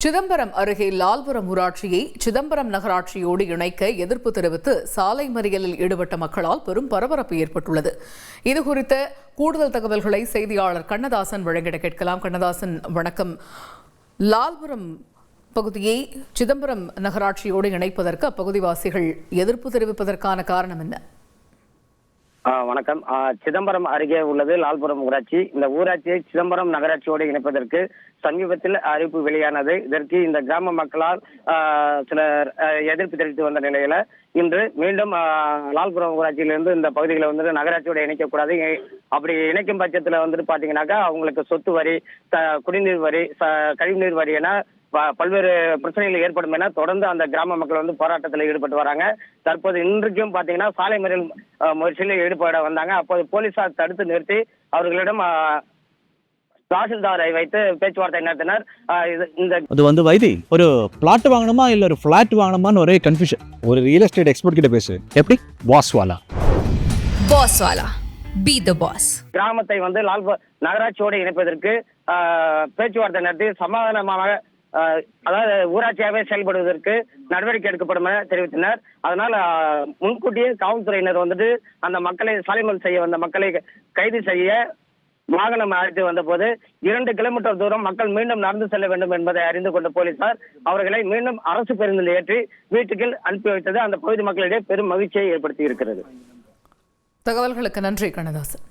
சிதம்பரம் அருகே லால்புரம் ஊராட்சியை சிதம்பரம் நகராட்சியோடு இணைக்க எதிர்ப்பு தெரிவித்து சாலை மறியலில் ஈடுபட்ட மக்களால் பெரும் பரபரப்பு ஏற்பட்டுள்ளது. இதுகுறித்த கூடுதல் தகவல்களை செய்தியாளர் கண்ணதாசன் வழங்கிட கேட்கலாம். கண்ணதாசன், வணக்கம். லால்புரம் பகுதியை சிதம்பரம் நகராட்சியோடு இணைப்பதற்கு அப்பகுதிவாசிகள் எதிர்ப்பு தெரிவிப்பதற்கான காரணம் என்ன? வணக்கம். சிதம்பரம் அருகே உள்ளது லால்புரம் ஊராட்சி. இந்த ஊராட்சியை சிதம்பரம் நகராட்சியோடு இணைப்பதற்கு சமீபத்தில் அறிவிப்பு வெளியானது. இதற்கு இந்த கிராம மக்களால் சிலர் எதிர்ப்பு தெரிவித்து வந்த நிலையில இன்று மீண்டும் லால்புரம் ஊராட்சியிலிருந்து இந்த பகுதிகளை வந்துட்டு நகராட்சியோடு இணைக்கக்கூடாது, அப்படி இணைக்கும் பட்சத்தில் வந்துட்டு பாத்தீங்கன்னாக்கா அவங்களுக்கு சொத்து வரி, குடிநீர் வரி, கழிவுநீர் வரி என பல்வேறு பிரச்சனைகள் ஏற்படும் என தொடர்ந்து அந்த கிராம மக்கள் வந்து போராட்டத்தில் ஈடுபட்டு வராங்க. தற்போது இன்றைக்கும் பாத்தீங்கன்னா சாலை மறியல் முயற்சியில் ஈடுபட வந்தாங்க. அப்போது போலீசார் தடுத்து நிறுத்தி அவர்களிடம் தாசில்தாரை வைத்து பேச்சுவார்த்தை நடத்தினர். இது வைத்தி ஒரு பிளாட் வாங்கணுமா இல்ல ஒரு பிளாட் வாங்கணுமான்னு ஒரே கன்ஃபியூஷன். ஒரு ரியல் எஸ்டேட் எக்ஸ்பர்ட் கிட்ட பேசு. எப்படி? பாஸ்வாலா பி தி பாஸ். கிராமத்தை வந்து லால்புரம் நகராட்சியோடு இணைப்பதற்கு பேச்சுவார்த்தை நடத்தி சமாதானமாக, அதாவது ஊராட்சியாகவே செயல்படுவதற்கு நடவடிக்கை எடுக்கப்படும் என தெரிவித்தனர். அதனால் முன்கூட்டியே காவல்துறையினர் வந்துட்டு அந்த மக்களை சாலை மறியல் செய்ய வந்த மக்களை கைது செய்ய வாகனம் அழைத்து வந்த போது 2 கிலோமீட்டர் தூரம் மக்கள் மீண்டும் நடந்து செல்ல வேண்டும் என்பதை அறிந்து கொண்ட போலீசார் அவர்களை மீண்டும் அரசு பேருந்தில் ஏற்றி வீட்டுக்கு அனுப்பி வைத்தது அந்த பகுதி மக்களிடையே பெரும் மகிழ்ச்சியை ஏற்படுத்தி இருக்கிறது. தகவல்களுக்கு நன்றி கண்ணதாசன்.